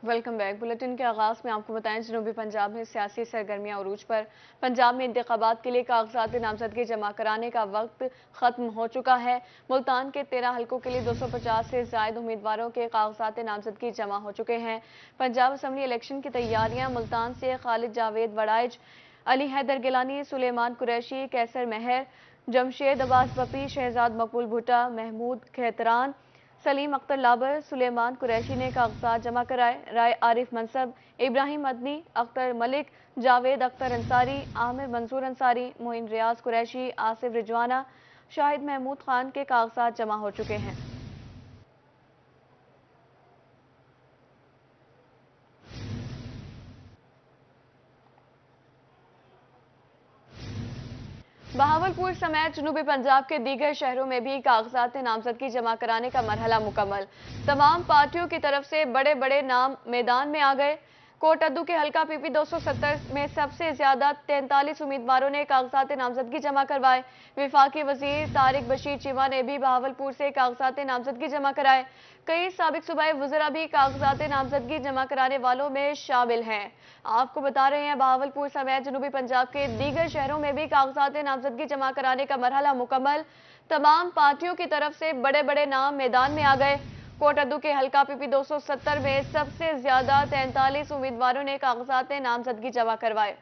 Welcome back. Bulletin के आगाज में आपको बताएं, जनूबी पंजाब में सियासी सरगर्मियां अरूज पर। पंजाब में इंतखाबात के लिए कागजात नामजदगी जमा कराने का वक्त खत्म हो चुका है। मुल्तान के 13 हलकों के लिए 250 से जायद उम्मीदवारों के कागजात नामजदगी जमा हो चुके हैं। पंजाब असम्बली इलेक्शन की तैयारियां। मुल्तान से खालिद जावेद वड़ाइज, अली हैदर गिलानी, सुलेमान कुरैशी, कैसर मेहर, जमशेद अब्बास बपी, शहजाद मकबूल भुट्टा, महमूद खेतरान, सलीम अख्तर लाबर, सुलेमान कुरैशी ने कागजात जमा कराए। राय आरिफ मनसब, इब्राहिम मदनी, अख्तर मलिक, जावेद अख्तर अंसारी, आमिर मंसूर अंसारी, मोइन रियाज कुरैशी, आसिफ रिजवाना, शाहिद महमूद खान के कागजात जमा हो चुके हैं। बहावलपुर समेत जनूबी पंजाब के दीगर शहरों में भी कागजात नामजदगी जमा कराने का मरहला मुकम्मल। तमाम पार्टियों की तरफ से बड़े बड़े नाम मैदान में आ गए। कोटअद्दू के हल्का पीपी 270 में सबसे ज्यादा 43 उम्मीदवारों ने कागजात नामजदगी जमा करवाए। विफाकी वजीर तारिक बशीर चीमा ने भी बहावलपुर से कागजात नामजदगी जमा कराए। कई साबिक सूबाई वज़रा भी कागजात नामजदगी जमा कराने वालों में शामिल हैं। आपको बता रहे हैं, बहावलपुर समेत जनूबी पंजाब के दीगर शहरों में भी कागजात नामजदगी जमा कराने का मरहला मुकम्मल। तमाम पार्टियों की तरफ से बड़े बड़े नाम मैदान में आ गए। कोटअद्दू के हल्का पीपी 270 में सबसे ज्यादा 43 उम्मीदवारों ने कागजात नामजदगी जमा करवाए।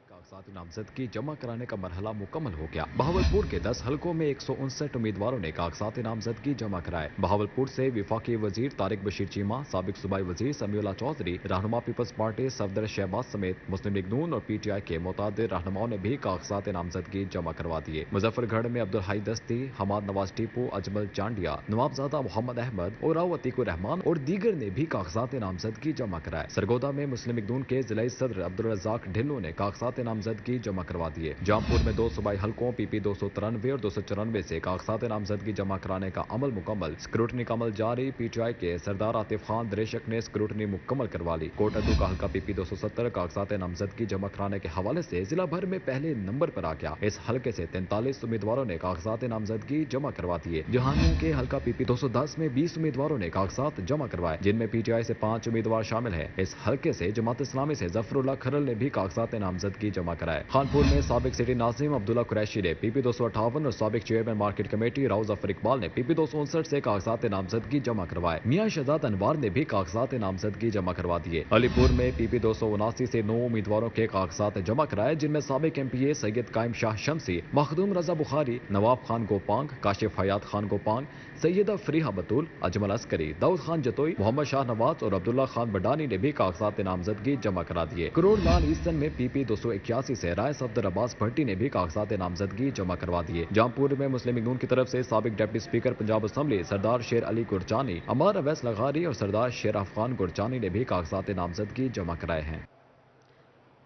कागजात नामजदगी जमा कराने का मरहला मुकम्मल हो गया। बहावलपुर के 10 हलकों में 159 उम्मीदवारों ने कागजात नामजदगी जमा कराए। बहावलपुर से विफाकी वजीर तारिक बशीर चीमा, साबिक सूबाई वजीर समीउल्लाह चौधरी, रहनुमा पीपल्स पार्टी सफदर शहबाज समेत मुस्लिम लीग नून और पीटीआई के मुतादिर रहनुमाओं ने भी कागजात नामजदगी जमा करवा दिए। मुजफ्फरगढ़ में अब्दुल हाई दस्ती, हमाद नवाज टीपू, अजमल चांडिया, नवाबजादा मोहम्मद अहमद और राव अतीकुर रहमान और दीगर ने भी कागजात नामजदगी जमा कराए। सरगोदा में मुस्लिम लीग नून के जिला सदर अब्दुल रजाक ढिल्लो ने कागजात नामजदगी जमा करवा दिए। जामपुर में 2 सूबाई हलकों पीपी 293 और 294 से कागजात नामजदगी जमा कराने का अमल मुकम्मल। स्क्रूटनी का अमल जारी। पीटीआई के सरदार आतिफ खान दरेशक ने स्क्रूटनी मुकम्मल करवा ली। कोटअद्दू का हल्का पीपी 270 कागजात नामजदगी जमा कराने के हवाले से जिला भर में पहले नंबर पर आ गया। इस हल्के से 43 उम्मीदवारों ने कागजात नामजदगी जमा करवा दिए। जहानियों के हल्का पीपी 210 में 20 उम्मीदवारों ने कागजात जमा करवाए, जिनमें पीटीआई से 5 उम्मीदवार शामिल है। इस हल्के से जमात इस्लामी से जफरुल्लाह खरल ने भी कागजात नामजदगी जमा कराए। खानपुर में साबिक सिटी नाजिम अब्दुल्ला कुरैशी ने पीपी 258 और साबिक chairman market committee Rao Zafar Iqbal ने पीपी 259 से कागजात नामजदगी जमा करवाए। मियां शहजाद अनवार ने भी कागजात नामजदगी जमा करवा दिए। अलीपुर में पीपी 279 से 9 उम्मीदवारों के कागजात जमा कराए, जिनमें साबिक एमपीए सैयद कायम शाह शमसी, मखदूम रजा बुखारी, नवाब खान गोपांग, काशिफ हयात खान गोपांग, सैयदा फरीहा बतूल, अजमल अस्करी, दाऊद खान जतोई, मोहम्मद शाह नवाज और अब्दुल्ला खान बडानी ने भी कागजात नामजदगी जमा करा दिए। करोड़ लाल ईस्टर्न में पीपी 281 से राय सफदर अब्बास भट्टी ने भी कागजात नामजदगी जमा करवा दिए। जामपुर में मुस्लिम लीग नून की तरफ से साबिक डिप्टी स्पीकर पंजाब असम्बली सरदार शेर अली गुरजानी, अमार अवैस लगारी और सरदार शेर अफगान गुरजानी ने भी कागजात नामजदगी जमा कराए हैं।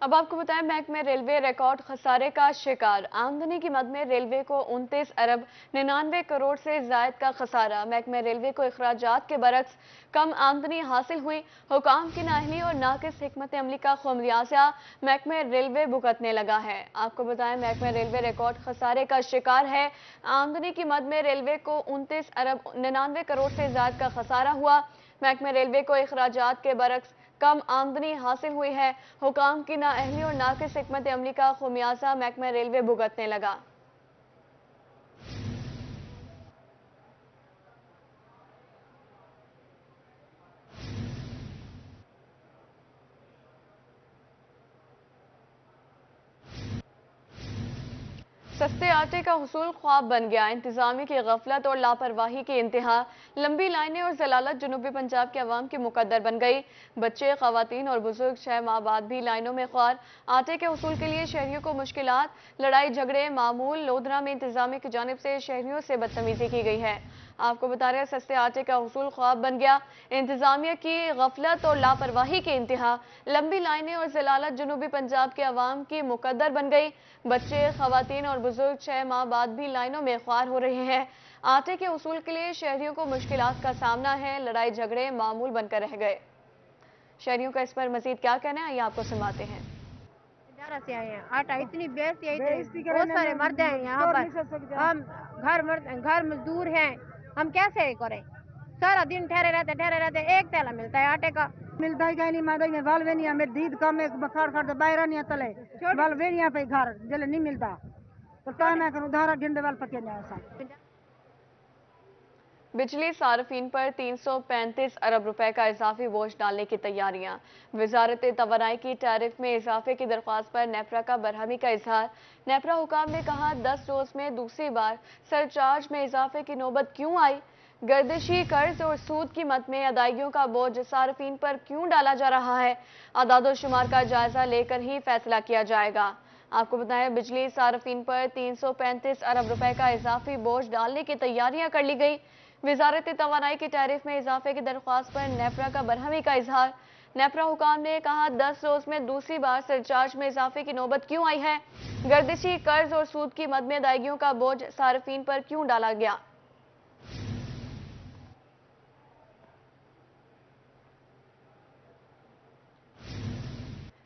अब आपको बताएं, महकमे रेलवे रिकॉर्ड खसारे का शिकार। आमदनी की मद में रेलवे को 29 अरब 99 करोड़ से जायद का खसारा। महकमे रेलवे को अखराजात के बरक्स कम आमदनी हासिल हुई। हुकाम की नाअहली और नाकिस हिकमत अमली का खमियाजा महकमे रेलवे भुगतने लगा है। आपको बताएं, महकमे रेलवे रिकॉर्ड खसारे का शिकार है। आमदनी की मद में रेलवे को 29 अरब 99 करोड़ से जायद का खसारा हुआ। महकमे रेलवे को अखराजात के बरक्स कम आमदनी हासिल हुई है। हुकाम की नाअहली और नाकिस हिकमत अमली का खमियाजा महकमा रेलवे भुगतने लगा। सस्ते आटे का हुसूल ख्वाब बन गया। इंतजामी की गफलत और लापरवाही की इंतहा। लंबी लाइनें और जलालत जनूबी पंजाब के अवाम की मुकद्दर बन गई। बच्चे, खवातीन और बुजुर्ग 6 माह बाद भी लाइनों में ख्वार। आटे के हुसूल के लिए शहरियों को मुश्किलात, लड़ाई झगड़े मामूल। लोधरा में इंतजामी की जानिब से शहरियों से बदतमीजी की गई है। आपको बता रहे हैं, सस्ते आटे का हुसूल ख्वाब बन गया। इंतजामिया की गफलत और लापरवाही की इंतहा। लंबी लाइनें और जलालत जनूबी पंजाब के अवाम की मुकद्दर बन गई। बच्चे, खवातीन और बुजुर्ग 6 माह बाद भी लाइनों में ख्वार हो रहे हैं। आटे के उसूल के लिए शहरियों को मुश्किलात का सामना है। लड़ाई झगड़े मामूल बनकर रह गए। शहरियों का इस पर मजीद क्या कहना है, ये आपको सुनाते हैं। से आए हैं। आटा इतनी बेइज्जती है, बहुत सारे मर्द हैं यहाँ पर। हम घर मजदूर हैं, हम कैसे करें? सारा दिन ठहरे रहते, एक थैला मिलता है आटे का। मिलता ही कहीं नहीं, मैं तो बाल वेनिया में दीद कम एक बखार खा बाहर नहीं तले बाल वेनिया पे घर जल नहीं मिलता तो क्या मैं करूँ धारा गिंडे वाल पके नहीं ऐसा। बिजली सार्फिन पर 335 अरब रुपए का इजाफी बोझ डालने की तैयारियां। वजारत तवानाई की टैरिफ में इजाफे की दरख्वास्त पर नेपरा का बरहमी का इजहार। नेपरा हुकाम ने कहा 10 रोज में दूसरी बार सरचार्ज में इजाफे की नौबत क्यों आई? गर्दिशी कर्ज और सूद की मद में अदायगियों का बोझ सार्फिन पर क्यों डाला जा रहा है? आदादोशुमार का जायजा लेकर ही फैसला किया जाएगा। आपको बताएं, बिजली सार्फिन पर 335 अरब रुपए का इजाफी बोझ डालने की तैयारियां कर ली गई। वजारत तवानाई की टैरिफ में इजाफे की दरख्वास्त पर नेपरा का बरहमी का इजहार। नेपरा हुकाम ने कहा 10 रोज में दूसरी बार सरचार्ज में इजाफे की नौबत क्यों आई है? गर्दिशी कर्ज और सूद की मद में अदायगियों का बोझ सार्फिन पर क्यों डाला गया?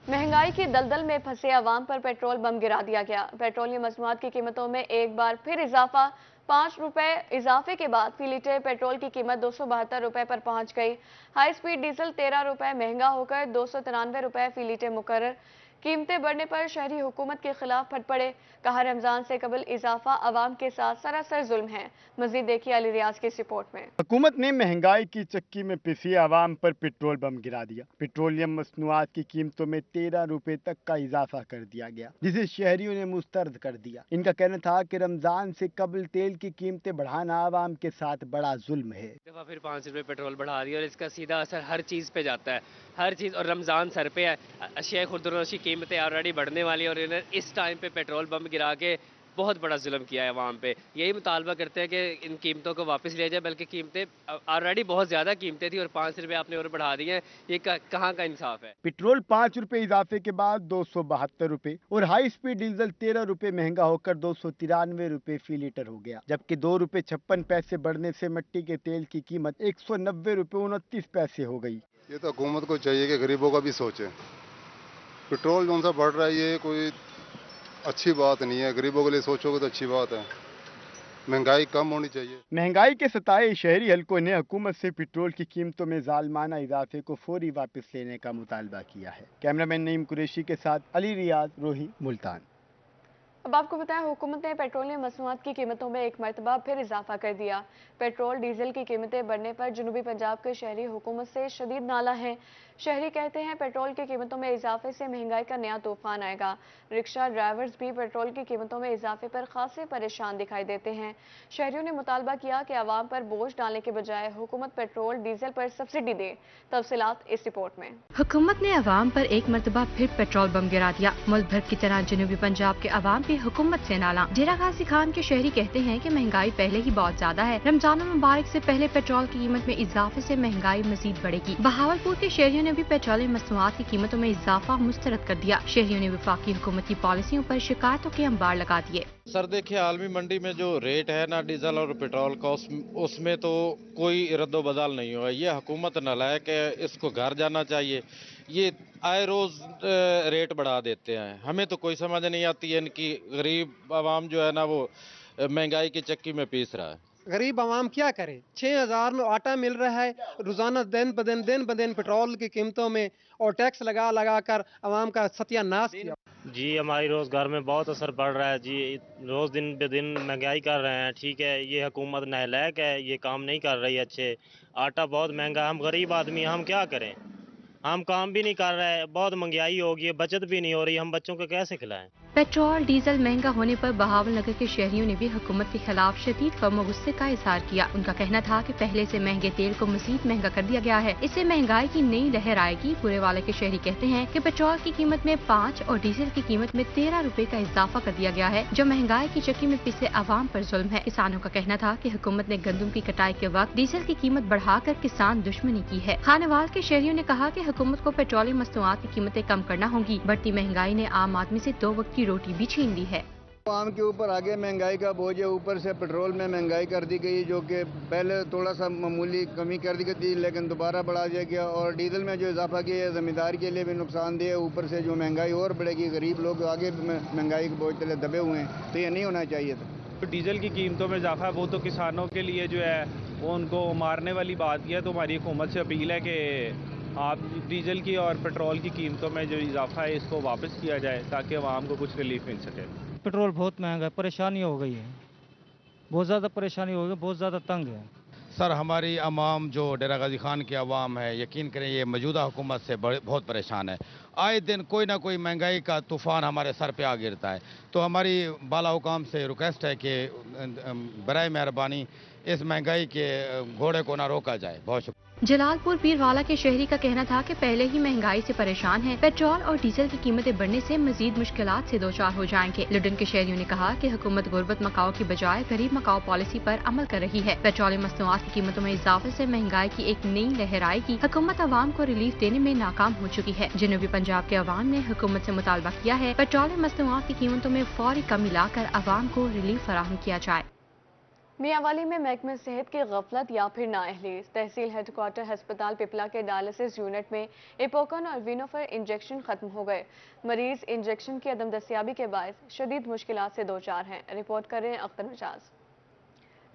महंगाई की दलदल में फंसे अवाम पर पेट्रोल बम गिरा दिया गया। पेट्रोलियम मसनूआत की कीमतों में एक बार फिर इजाफा। 5 रुपए इजाफे के बाद फी लीटर पेट्रोल की कीमत 272 रुपए पर पहुंच गई। हाई स्पीड डीजल 13 रुपए महंगा होकर 293 रुपए फी लीटर मुकर्रर। कीमतें बढ़ने पर शहरी हुकूमत के खिलाफ फट पड़े। कहा रमजान से कबल इजाफा अवाम के साथ सरासर जुल्म है। मजीद देखिए अली रियाज की इस रिपोर्ट में। हुकूमत ने महंगाई की चक्की में पिसी आवाम पर पेट्रोल बम गिरा दिया। पेट्रोलियम मसनूआत की कीमतों में 13 रुपए तक का इजाफा कर दिया गया, जिसे शहरियों ने मुस्तरद कर दिया। इनका कहना था कि रमजान से कबल तेल की कीमतें बढ़ाना आवाम के साथ बड़ा जुल्म है। दफा फिर 5 रुपए पेट्रोल बढ़ा दिया और इसका सीधा असर हर चीज पे जाता है, हर चीज। और रमजान सर पे है, अशिया खुर्दनोशी की कीमतें ऑलरेडी बढ़ने वाली है और इन्हें इस टाइम पे पेट्रोल बम गिरा के बहुत बड़ा जुल्म किया है अवाम पे। यही मुतालबा करते हैं कि इन कीमतों को वापस लिया जाए, बल्कि कीमतें ऑलरेडी बहुत ज्यादा कीमतें थी और 5 रुपए आपने और बढ़ा दिए हैं, ये कहाँ का इंसाफ है? पेट्रोल 5 रुपए इजाफे के बाद 272 रुपए और हाई स्पीड डीजल 13 रुपए महंगा होकर 293 रुपए फी लीटर हो गया, जबकि 2 रुपए 56 पैसे बढ़ने से मिट्टी के तेल की कीमत 190 रुपए 29 पैसे हो गई। ये तो हुकूमत को चाहिए कि गरीबों का भी सोचे। पेट्रोल जो सा बढ़ रहा है ये कोई अच्छी बात नहीं है, गरीबों के लिए सोचोगे तो अच्छी बात है। महंगाई कम होनी चाहिए। महंगाई के सताए शहरी हलकों ने हुकूमत से पेट्रोल की कीमतों में जालमाना इजाफे को फौरी वापस लेने का मुतालबा किया है। कैमरामैन नईम कुरैशी के साथ अली रियाज, रोही, मुल्तान। अब आपको बताएं, हुकूमत ने पेट्रोलियम मसनूआत की कीमतों में एक मरतबा फिर इजाफा कर दिया। पेट्रोल डीजल की कीमतें बढ़ने पर जनूबी पंजाब के शहरी हुकूमत से शदीद नाला है। शहरी कहते हैं पेट्रोल की कीमतों में इजाफे से महंगाई का नया तूफान आएगा। रिक्शा ड्राइवर्स भी पेट्रोल की कीमतों में इजाफे पर खासे परेशान दिखाई देते हैं। शहरियों ने मुतालबा किया कि आवाम पर बोझ डालने के बजाय हुकूमत पेट्रोल डीजल पर सब्सिडी दे। तफसीलात इस रिपोर्ट में। हुकूमत ने आवाम पर एक मरतबा फिर पेट्रोल बम गिरा दिया। मुल्क भर की तरह जनूबी पंजाब के आवाम भी हुकूमत से नाला। डेरा गाजी खान के शहरी कहते हैं कि महंगाई पहले ही बहुत ज्यादा है। रमजान मुबारक से पहले पेट्रोल की कीमत में इजाफे से महंगाई मजीद बढ़ेगी। बहावलपुर के शहरियों ने भी पेट्रोलियम मसनूआत की कीमतों में इजाफा मुस्तरद कर दिया। शहरियों ने वफाकी हुकूमत की पॉलिसियों पर शिकायतों के अंबार लगा दिए। सर देखिए, आलमी मंडी में जो रेट है ना डीजल और पेट्रोल का, उसमें तो कोई रद्दोबदल नहीं हुआ। ये हुकूमत नालायक है, इसको घर जाना चाहिए। ये आए रोज रेट बढ़ा देते हैं, हमें तो कोई समझ नहीं आती है इनकी। गरीब आवाम जो है ना वो महंगाई की चक्की में पीस रहा है। गरीब आवाम क्या करे? 6000 में आटा मिल रहा है, रोजाना दिन ब दिन पेट्रोल की कीमतों में और टैक्स लगा कर आवाम का सत्यानाश किया। जी हमारी रोजगार में बहुत असर पड़ रहा है जी, रोज दिन बे दिन महंगाई कर रहे हैं। ठीक है, ये हुकूमत नालायक है, ये काम नहीं कर रही अच्छे। आटा बहुत महंगा, हम गरीब आदमी हम क्या करें? हम काम भी नहीं कर रहे हैं, बहुत महंगाई हो गई है, बचत भी नहीं हो रही, हम बच्चों को कैसे खिलाएं? पेट्रोल डीजल महंगा होने पर बहावल नगर के शहरियों ने भी हुकूमत के खिलाफ शदीद गम और गुस्से का इजहार किया। उनका कहना था कि पहले से महंगे तेल को मजीद महंगा कर दिया गया है, इससे महंगाई की नई लहर आएगी। पूरे वाले के शहरी कहते हैं कि पेट्रोल की कीमत में 5 और डीजल की कीमत में 13 रुपए का इजाफा कर दिया गया है, जो महंगाई की चक्की में पिसे आवाम पर जुल्म है। किसानों का कहना था कि हुकूमत ने गंदम की कटाई के वक्त डीजल की कीमत बढ़ाकर किसान दुश्मनी की है। खानेवाल के शहरियों ने कहा कि हुकूमत को पेट्रोलियम मसनूआत की कीमतें कम करना होगी। बढ़ती महंगाई ने आम आदमी से 2 वक्त की रोटी भी छीन ली है। आम के ऊपर आगे महंगाई का बोझ है, ऊपर से पेट्रोल में महंगाई कर दी गई, जो कि पहले थोड़ा सा मामूली कमी कर दी गई थी, लेकिन दोबारा बढ़ा दिया गया। और डीजल में जो इजाफा किया है ज़मींदार के लिए भी नुकसानदेह है। ऊपर से जो महंगाई और बढ़ेगी, गरीब लोग आगे महंगाई के बोझ तले दबे हुए हैं, तो ये नहीं होना चाहिए था। डीजल की कीमतों में इजाफा है वो तो किसानों के लिए जो है वो उनको मारने वाली बात ही है। तो हमारी हुकूमत से अपील है कि आप डीजल की और पेट्रोल की कीमतों में जो इजाफा है इसको वापस किया जाए ताकि आवाम को कुछ रिलीफ मिल सके। पेट्रोल बहुत महंगा है, परेशानी हो गई है, बहुत ज़्यादा परेशानी हो गई, बहुत ज़्यादा तंग है। सर हमारी आवाम जो डेरा गाजी खान की आवाम है, यकीन करें ये मौजूदा हुकूमत से बहुत परेशान है। आए दिन कोई ना कोई महंगाई का तूफान हमारे सर पे आ गिरता है। तो हमारी बाला हुकाम से रिक्वेस्ट है कि बराए मेहरबानी इस महंगाई के घोड़े को ना रोका जाए। बहुत शुक्रिया। जलालपुर पीरवाला के शहरी का कहना था कि पहले ही महंगाई से परेशान है, पेट्रोल और डीजल की कीमतें बढ़ने से मजीद मुश्किलात से दो चार हो जाएंगे। लुडन के शहरियों ने कहा कि हुकूमत गुर्बत मकाओ की बजाय गरीब मकाओ पॉलिसी पर अमल कर रही है। पेट्रोलियम मसनूआत की कीमतों में इजाफे से महंगाई की एक नई लहर आएगी। हुकूमत अवाम को रिलीफ देने में नाकाम हो चुकी है। जनूबी पंजाब के अवाम ने हुकूमत से मुतालबा किया है पेट्रोलियम मसनूआत की कीमतों में फौरी कमी लाकर अवाम को रिलीफ फराहम किया जाए। मियांवाली में महकमे सेहत की गफलत या फिर नाअहली। तहसील हेडक्वार्टर हस्पताल पिपला के डायलिसिस यूनिट में इपोकन और विनोफर इंजेक्शन खत्म हो गए। मरीज इंजेक्शन की अदम दस्तियाबी के बायस शदीद मुश्किलात से दो चार हैं। रिपोर्ट कर रहे हैं अख्तर मिजाज।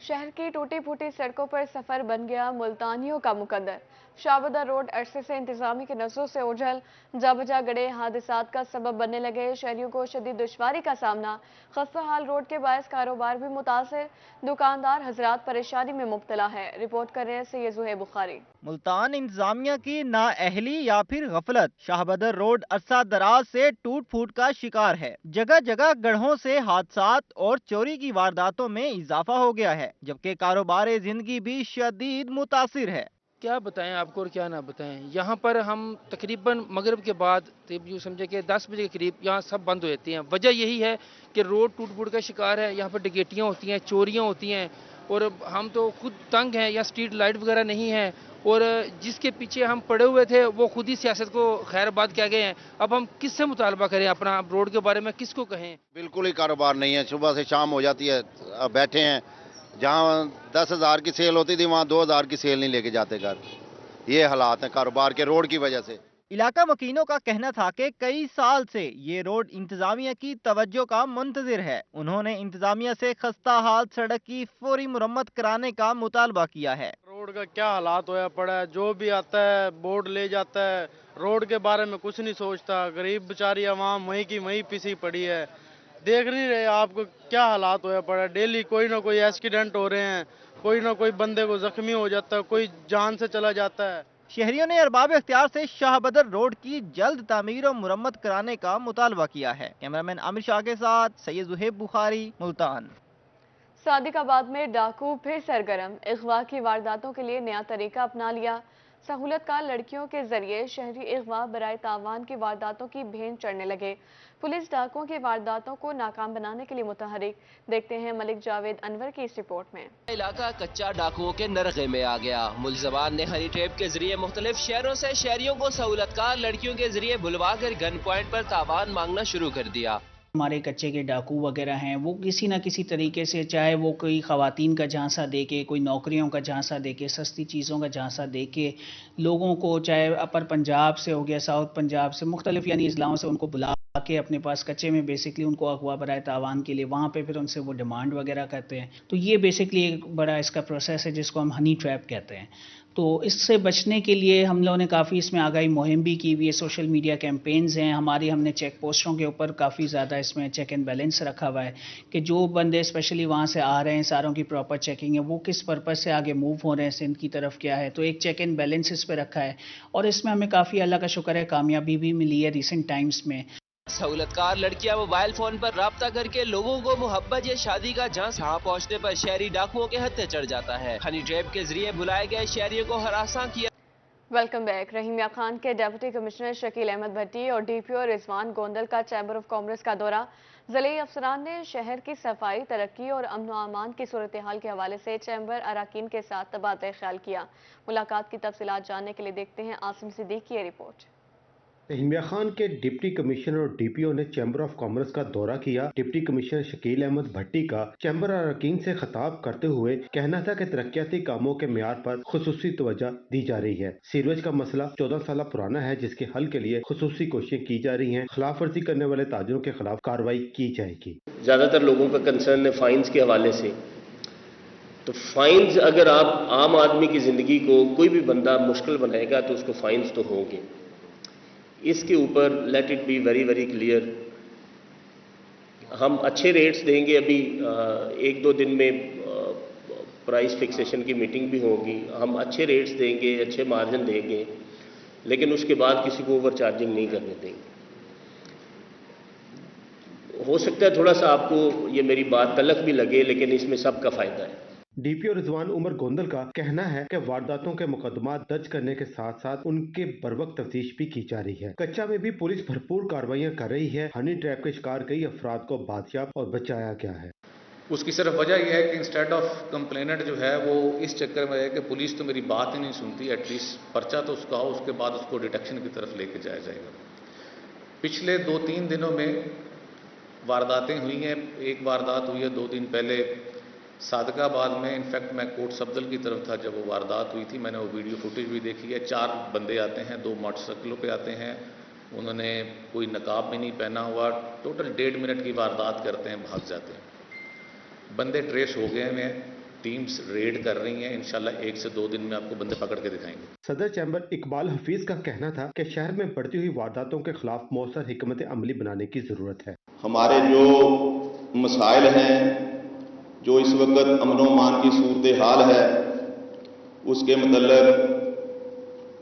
शहर की टूटी फूटी सड़कों पर सफर बन गया मुल्तानियों का मुकद्दर। शाहबदा रोड अरसे से इंतजामी के नजरों से ओझल जा बजा गड़े हादसात का सबब बनने लगे। शहरियों को शदीद दुश्वारी का सामना। खस्ता हाल रोड के बायस कारोबार भी मुतासिर, दुकानदार हजरात परेशानी में मुब्तला है। रिपोर्ट कर रहे हैं सैयद ज़ुहैब बुखारी। मुल्तान इंतजामिया की नाअहली या फिर गफलत शाहबदर रोड अरसा दराज से टूट फूट का शिकार है। जगह जगह गढ़ों से हादसात और चोरी की वारदातों में इजाफा हो गया है, जबकि कारोबार जिंदगी भी शदीद मुतासिर है। क्या बताएं आपको और क्या ना बताएं। यहाँ पर हम तकरीबन मगरिब के बाद यूँ समझे कि 10 बजे के करीब यहाँ सब बंद हो जाती हैं। वजह यही है कि रोड टूट फूट का शिकार है। यहाँ पर डकैतियाँ होती हैं, चोरियाँ होती हैं और हम तो खुद तंग हैं। यहाँ स्ट्रीट लाइट वगैरह नहीं है और जिसके पीछे हम पड़े हुए थे वो खुद ही सियासत को खैरबाद कह गए हैं। अब हम किससे मुतालबा करें अपना रोड के बारे में, किसको कहें? बिल्कुल ही कारोबार नहीं है। सुबह से शाम हो जाती है, अब बैठे हैं। जहाँ 10,000 की सेल होती थी वहाँ 2,000 की सेल नहीं लेके जाते घर। ये हालात हैं कारोबार के रोड की वजह से। इलाका मकीनों का कहना था कि कई साल से ये रोड इंतजामिया की तवज्जो का मुंतजिर है। उन्होंने इंतजामिया से खस्ता हाल सड़क की फौरी मुरम्मत कराने का मुतालबा किया है। रोड का क्या हालात होया पड़ा है, जो भी आता है बोर्ड ले जाता है, रोड के बारे में कुछ नहीं सोचता। गरीब बेचारी आवाम वहीं की वहीं पिसी पड़ी है। देख नहीं रहे आपको क्या हालात होया पड़ा है। डेली कोई ना कोई एक्सीडेंट हो रहे हैं, कोई ना कोई बंदे को जख्मी हो जाता है, कोई जान से चला जाता है। शहरियों ने अरबाब इख्तियार से शाहबदर रोड की जल्द तामीर और मुरम्मत कराने का मुतालबा किया है। कैमरामैन आमिर शाह के साथ सैयद ज़ुहैब बुखारी, मुल्तान। सादिकाबाद में डाकू फिर सरगर्म। अगवा की वारदातों के लिए नया तरीका अपना लिया। सहूलतकार लड़कियों के जरिए शहरी अगवा बराए तावान की वारदातों की भेंट चढ़ने लगे। पुलिस डाकुओं की वारदातों को नाकाम बनाने के लिए मुतहरिक। देखते हैं मलिक जावेद अनवर की इस रिपोर्ट में। इलाका कच्चा डाकुओं के नरगे में आ गया। मुलजमान ने हनी ट्रैप के जरिए मुख्तलिफ शहरों से शहरियों को सहूलतकार लड़कियों के जरिए बुलवा कर गन पॉइंट पर तावान मांगना शुरू कर दिया। हमारे कच्चे के डाकू वगैरह हैं, वो किसी न किसी तरीके से, चाहे वो कोई ख़वातीन का झांसा दे के, कोई नौकरियों का झांसा दे के, सस्ती चीज़ों का झांसा दे के लोगों को, चाहे अपर पंजाब से हो गया, साउथ पंजाब से, मुख्तलिफ यानी इज़लाओं से उनको बुला के अपने पास कच्चे में बेसिकली उनको अगवा बराए तावान के लिए वहाँ पे फिर उनसे वो डिमांड वगैरह करते हैं। तो ये बेसिकली एक बड़ा इसका प्रोसेस है जिसको हम हनी ट्रैप कहते हैं। तो इससे बचने के लिए हम लोगों ने काफ़ी इसमें आगाही मुहिम भी की हुई है। सोशल मीडिया कैंपेन्स हैं हमारी, हमने चेक पोस्टों के ऊपर काफ़ी ज़्यादा इसमें चेक एंड बैलेंस रखा हुआ है कि जो बंदे स्पेशली वहाँ से आ रहे हैं, सारों की प्रॉपर चेकिंग है, वो किस पर्पज़ से आगे मूव हो रहे हैं, सिंध की तरफ क्या है। तो एक चेक एंड बैलेंस इस पर रखा है और इसमें हमें काफ़ी अल्लाह का शुक्र है कामयाबी भी मिली है रिसेंट टाइम्स में। सहूलतकार लड़कियां मोबाइल फोन पर राब्ता करके लोगों को मोहब्बत या शादी का झांसा जहां पहुंचने पर शहरी डाकुओं के हत्थे चढ़ जाता है। हनी ट्रैप के जरिए बुलाए गए शहरियों को हरासा किया। Welcome back. रहीमिया खान के डिप्टी कमिश्नर शकील अहमद भट्टी और डीपीओ रिजवान गोंदल का चैम्बर ऑफ कॉमर्स का दौरा। ज़िले अफसरान ने शहर की सफाई, तरक्की और अमन व अमान की सूरत हाल के हवाले से चैम्बर अराकीन के साथ तबादला ख्याल किया। मुलाकात की तफसीलात जानने के लिए देखते हैं आसिम सिद्दीकी की रिपोर्ट। तहीमिया खान के डिप्टी कमिश्नर और डीपीओ ने चैम्बर ऑफ कॉमर्स का दौरा किया। डिप्टी कमिश्नर शकील अहमद भट्टी का चैम्बर अरकान से खिताब करते हुए कहना था कि तरक्याती कामों के मेयार पर खुसूसी तवज्जो दी जा रही है। सीवरेज का मसला 14 साल पुराना है, जिसके हल के लिए खुसूसी कोशिशें की जा रही हैं। खिलाफ वर्जी करने वाले ताजिरों के खिलाफ कार्रवाई की जाएगी। ज्यादातर लोगों का कंसर्न है फाइन्स के हवाले से। तो फाइन्स अगर आप आम आदमी की जिंदगी को कोई भी बंदा मुश्किल बनाएगा तो उसको फाइन्स तो होंगे। इसके ऊपर let it be very very clear, हम अच्छे रेट्स देंगे। अभी एक दो दिन में प्राइस फिक्सेशन की मीटिंग भी होगी। हम अच्छे रेट्स देंगे, अच्छे मार्जिन देंगे, लेकिन उसके बाद किसी को ओवर चार्जिंग नहीं करने देंगे। हो सकता है थोड़ा सा आपको ये मेरी बात तलख भी लगे, लेकिन इसमें सबका फायदा है। डीपीओ रिजवान उमर गोंदल का कहना है कि वारदातों के मुकदमा दर्ज करने के साथ साथ उनके बरवक्त तफ्तीश भी की जा रही है। कच्चा में भी पुलिस भरपूर कार्रवाइयां कर रही है। हनी ट्रैप के शिकार कई अफराद को बाजियाब और बचाया गया है। उसकी सिर्फ वजह यह है कि इंस्टेड ऑफ कंप्लेनेंट जो है वो इस चक्कर में है कि पुलिस तो मेरी बात ही नहीं सुनती। एटलीस्ट पर्चा तो उसका हो, उसके बाद उसको डिटेक्शन की तरफ लेके जाया जाएगा। पिछले 2-3 दिनों में वारदातें हुई हैं। एक वारदात हुई है 2 दिन पहले सादकाबाद में। इनफैक्ट मैं कोट सफदल की तरफ था जब वो वारदात हुई थी। मैंने वो वीडियो फुटेज भी देखी है। 4 बंदे आते हैं, 2 मोटरसाइकिलों पे आते हैं। उन्होंने कोई नकाब भी नहीं पहना हुआ। टोटल 1.5 मिनट की वारदात करते हैं, भाग जाते हैं। बंदे ट्रेस हो गए हैं, टीम्स रेड कर रही हैं। इंशाल्लाह 1 से 2 दिन में आपको बंदे पकड़ के दिखाएंगे। सदर चैम्बर इकबाल हफीज का कहना था कि शहर में बढ़ती हुई वारदातों के खिलाफ मौसर हिकमत अमली बनाने की जरूरत है। हमारे जो मसाइल हैं, जो इस वक्त अमन व अमान की सूरत हाल है, उसके मतलब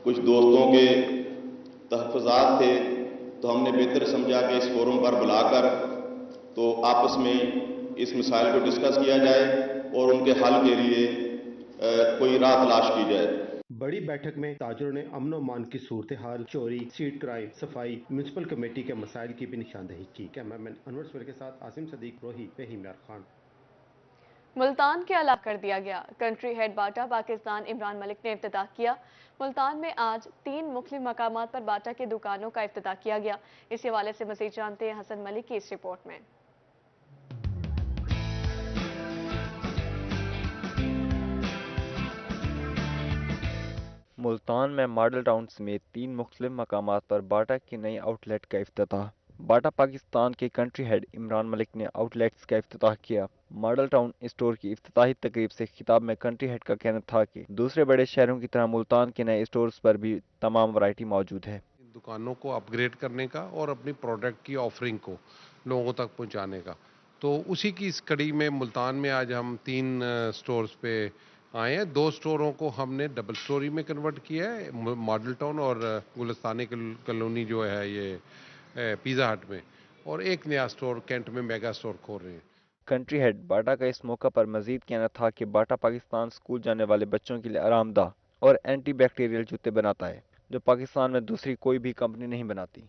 कुछ दोस्तों के तहफ़्फ़ुज़ात थे, तो हमने बेहतर समझा कि इस फोरम पर बुलाकर तो आपस में इस मसाइल को डिस्कस किया जाए और उनके हल के लिए कोई राह तलाश की जाए। बड़ी बैठक में ताजरों ने अमन व अमान की सूरत हाल, चोरी, स्ट्रीट क्राइम, सफाई, म्यूनसिपल कमेटी के मसाइल की भी निशानदेही की। कैमरामैन अनवर सवेर के साथ आसिम सदीक, रोही, इमरान खान। मुल्तान के अला कर दिया गया। कंट्री हेड बाटा पाकिस्तान इमरान मलिक ने इफ्तिताह किया। मुल्तान में आज 3 मुख्तलिफ मकामात पर बाटा की दुकानों का इफ्तिताह किया गया। इस हवाले से मजीद जानते हैं हसन मलिक की इस रिपोर्ट में। मुल्तान में मॉडल टाउन समेत 3 मुख्तलिफ मकामात पर बाटा की नई आउटलेट का इफ्तिताह। बाटा पाकिस्तान के कंट्री हेड इमरान मलिक ने आउटलेट्स का इफ्तिताह किया। मॉडल टाउन स्टोर की इफ्तिताही तकरीब से खिताब में कंट्री हेड का कहना था कि दूसरे बड़े शहरों की तरह मुल्तान के नए स्टोर्स पर भी तमाम वैरायटी मौजूद है। दुकानों को अपग्रेड करने का और अपनी प्रोडक्ट की ऑफरिंग को लोगों तक पहुंचाने का, तो उसी की इस कड़ी में मुल्तान में आज हम 3 स्टोर्स पे आए हैं। 2 स्टोरों को हमने डबल स्टोरी में कन्वर्ट किया है, मॉडल टाउन और गुलिस्तानी कॉलोनी जो है ये पिज़्ज़ा हट में, और एक नया स्टोर कैंट में मेगा स्टोर खोल रहे हैं। कंट्री हेड बाटा का इस मौका पर मजीद कहना था कि बाटा पाकिस्तान स्कूल जाने वाले बच्चों के लिए आरामदाह और एंटी बैक्टीरियल जूते बनाता है, जो पाकिस्तान में दूसरी कोई भी कंपनी नहीं बनाती।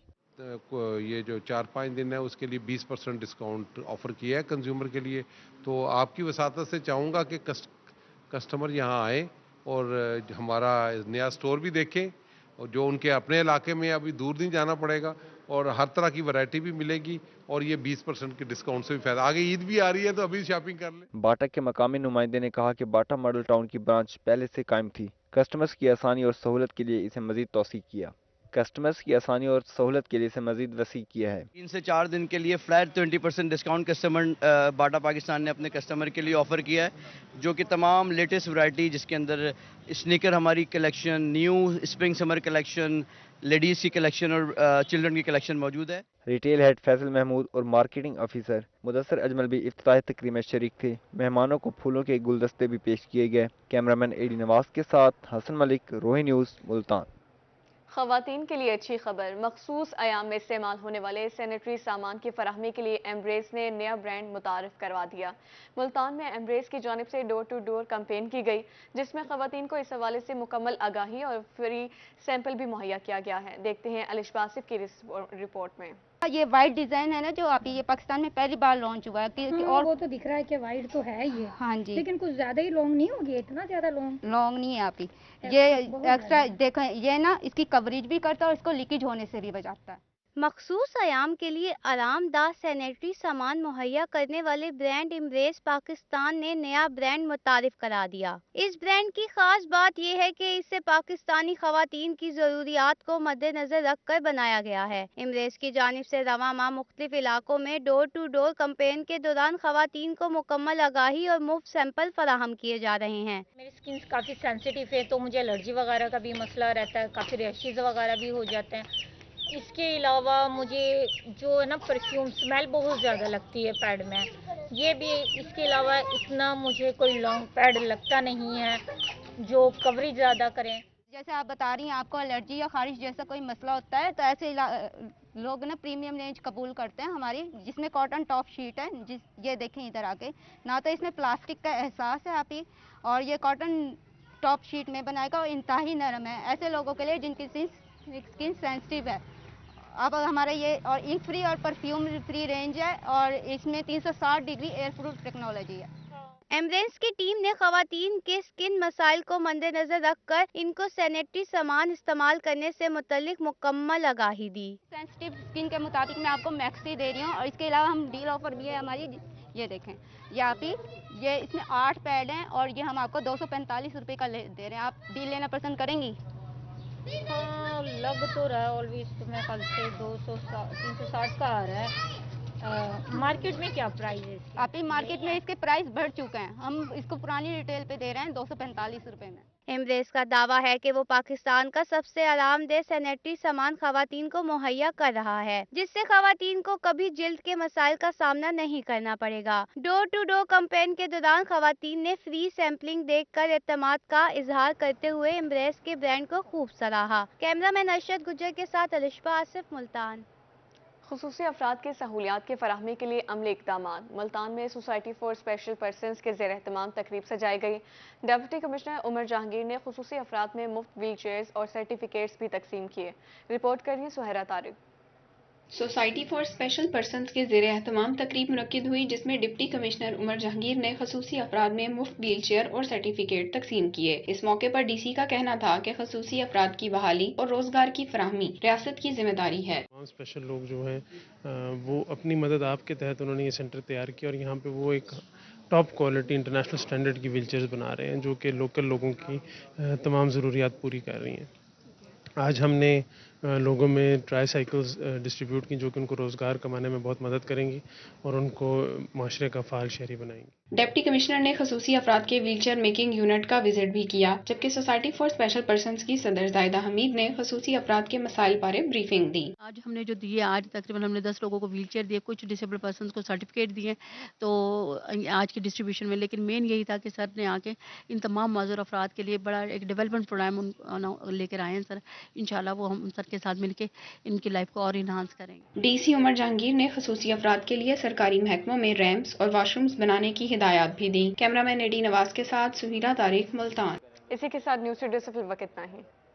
ये जो 4-5 दिन है उसके लिए 20% डिस्काउंट ऑफर किया है कंज्यूमर के लिए। तो आपकी वसातत से चाहूँगा कि कस्टमर यहाँ आए और हमारा नया स्टोर भी देखें, और जो उनके अपने इलाके में अभी दूर नहीं जाना पड़ेगा और हर तरह की वैरायटी भी मिलेगी, और ये 20% के डिस्काउंट से भी फायदा। आगे ईद भी आ रही है तो अभी शॉपिंग कर लें। बाटा के मकामी नुमाइंदे ने कहा कि बाटा मॉडल टाउन की ब्रांच पहले से कायम थी। कस्टमर्स की आसानी और सहूलत के लिए इसे मजीद तौसीक किया। कस्टमर्स की आसानी और सहूलत के लिए इसे मजीद वसी किया है। 3 से 4 दिन के लिए फ्लैट 20% डिस्काउंट कस्टमर बाटा पाकिस्तान ने अपने कस्टमर के लिए ऑफर किया है, जो कि तमाम लेटेस्ट वैरायटी जिसके अंदर स्नीकर हमारी collection, new spring summer collection, ladies की कलेक्शन और चिल्ड्रन की कलेक्शन मौजूद है। रिटेल हेड फैसल महमूद और मार्केटिंग ऑफिसर मुदस्सर अजमल भी इफ्तिताही तकरीब में शरीक थे। मेहमानों को फूलों के गुलदस्ते भी पेश किए गए। कैमरामैन एडी नवाज के साथ हसन मलिक, रोही न्यूज़, मुल्तान। ख़वातीन के लिए अच्छी खबर। मखसूस अयाम में इस्तेमाल होने वाले सैनिटरी सामान की फराहमी के लिए एम्ब्रेस ने नया ब्रांड मुतारिफ करवा दिया। मुल्तान में एम्ब्रेस की जानिब से डोर टू डोर कैंपेन की गई, जिसमें ख़वातीन को इस हवाले से मुकम्मल आगाही और फ्री सैंपल भी मुहैया किया गया है। देखते हैं अलिश बासिफ की रिपोर्ट में। ये वाइट डिजाइन है ना जो अभी ये पाकिस्तान में पहली बार लॉन्च हुआ है और वो तो दिख रहा है कि वाइट तो है ये। हाँ जी, लेकिन कुछ ज्यादा ही लॉन्ग नहीं होगी, इतना ज्यादा लॉन्ग नहीं है अभी। ये एक्स्ट्रा देखो, ये ना इसकी कवरेज भी करता है और इसको लीकेज होने से भी बचाता है। मखसूस आयाम के लिए आरामदाह सैनिटरी सामान मुहैया करने वाले ब्रांड इम्ब्रेस पाकिस्तान ने नया ब्रांड मुतारिफ करा दिया। इस ब्रांड की खास बात यह है कि इसे पाकिस्तानी खवातीन की जरूरियात को मद्देनजर रखकर बनाया गया है। इम्ब्रेस की जानिब से रवां माह मुख्तलिफ इलाकों में डोर टू डोर कैंपेन के दौरान खवातीन को मुकम्मल आगाही और मुफ्त सैंपल फराहम किए जा रहे हैं। मेरी स्किन काफी सेंसिटिव है तो मुझे एलर्जी वगैरह का भी मसला रहता है, काफी रैशेज वगैरह भी हो जाते हैं। इसके अलावा मुझे जो है ना परफ्यूम स्मेल बहुत ज़्यादा लगती है पैड में, ये भी। इसके अलावा इतना मुझे कोई लॉन्ग पैड लगता नहीं है जो कवरेज ज़्यादा करें। जैसे आप बता रही हैं आपको एलर्जी या खारिश जैसा कोई मसला होता है तो ऐसे लोग ना प्रीमियम रेंज कबूल करते हैं हमारी, जिसमें कॉटन टॉप शीट है। ये देखें इधर आके, ना तो इसमें प्लास्टिक का एहसास है आप ही, और ये कॉटन टॉप शीट में बनाएगा और इंतहाई नरम है ऐसे लोगों के लिए जिनकी स्किन सेंसिटिव है। अब हमारा ये और इंक फ्री और परफ्यूम फ्री रेंज है और इसमें 360 डिग्री एयर प्रूफ टेक्नोलॉजी है। एम्ब्रेस की टीम ने खवातीन के स्किन मसाइल को मद्देनजर रखकर इनको सैनिटरी सामान इस्तेमाल करने से मुतल्लिक मुकम्मल आगाही दी। सेंसिटिव स्किन के मुताबिक मैं आपको मैक्सी दे रही हूँ और इसके अलावा हम डील ऑफर भी है हमारी। ये देखें, ये आप ही, ये इसमें 8 पैड हैं और ये हम आपको 245 रुपये का दे रहे हैं। आप डील लेना पसंद करेंगी? हाँ, लग तो रहा है ऑलवेज, तो मैं कल से 360 का आ रहा है। मार्केट में क्या प्राइस है? अभी मार्केट में इसके प्राइस बढ़ चुके हैं, हम इसको पुरानी रिटेल पे दे रहे हैं 245 रुपये में। एम्ब्रेस का दावा है कि वो पाकिस्तान का सबसे आरामदेह सैनिटरी सामान खवातीन को मुहैया कर रहा है, जिससे खवातीन को कभी जिल्द के मसाइल का सामना नहीं करना पड़ेगा। डोर टू डोर कैंपेन के दौरान खवातीन ने फ्री सैंपलिंग देखकर एतमाद का इजहार करते हुए एम्ब्रेस के ब्रांड को खूब सराहा। कैमरामैन अरशद गुज्जर के साथ अलिशा आसिफ, मुल्तान। खुसूसी अफराद की सहूलियात की फराहमी के लिए अमली इक़दामात। मुल्तान में सोसाइटी फॉर स्पेशल पर्सनस के ज़ेर एहतमाम तकरीब सजाई गई। डिप्टी कमिश्नर उमर जहांगीर ने खुसूसी अफराद में मुफ्त व्हील चेयर्स और सर्टिफिकेट्स भी तकसीम किए। रिपोर्ट करिए Suhra Tariq. Society for special persons के ज़ेर एहतमाम तकरीब मुनक्किद हुई, जिसमें डिप्टी कमिश्नर उमर जहांगीर ने खसूसी अफराद में मुफ्त व्हील चेयर और सर्टिफिकेट तकसीम किए। इस मौके पर DC का कहना था कि खसूसी अफराद की बहाली और रोजगार की फराहमी रियासत की जिम्मेदारी है। स्पेशल लोग जो हैं वो अपनी मदद आपके तहत उन्होंने ये सेंटर तैयार किया और यहाँ पे वो एक टॉप क्वालिटी इंटरनेशनल स्टैंडर्ड की व्हील चेयर्स बना रहे हैं जो कि लोकल लोगों की तमाम ज़रूरियात पूरी कर रही हैं। आज हमने लोगों में ट्राई साइकिल्स डिस्ट्रीब्यूट की जो कि उनको रोज़गार कमाने में बहुत मदद करेंगी और उनको माशरे का फ़ाल शहरी बनाएंगी। डिप्टी कमिश्नर ने खसूसी अफराद के व्हीलचेयर मेकिंग यूनिट का विजिट भी किया, जबकि सोसाइटी फॉर स्पेशल पर्सनस की सदर जायदा हमीद ने खसूसी अफराद के मसाइल बारे ब्रीफिंग दी। आज हमने जो दिए, आज तकरीबन हमने 10 लोगों को व्हीलचेयर दिए, कुछ डिसेबल पर्सनस को सर्टिफिकेट दिए तो आज की डिस्ट्रीब्यूशन में। लेकिन मेन यही था कि सर ने आके इन तमाम माजूर अफराद के लिए बड़ा एक डेवलपमेंट प्रोग्राम लेकर आए हैं सर। इंशाल्लाह वो हम सर के साथ मिलकर इनकी लाइफ को और इन्हांस करेंगे। DC उमर जहांगीर ने खसूसी अफराद के लिए सरकारी महकमों में रैम्प्स और वाशरूम्स बनाने की हिदायत भी दी। कैमरामैन एडी नवाज के साथ सुहीरा तारिक, मुल्तान। इसी के साथ न्यूज़ स्टूडियो से फिल वक्त इतना ही।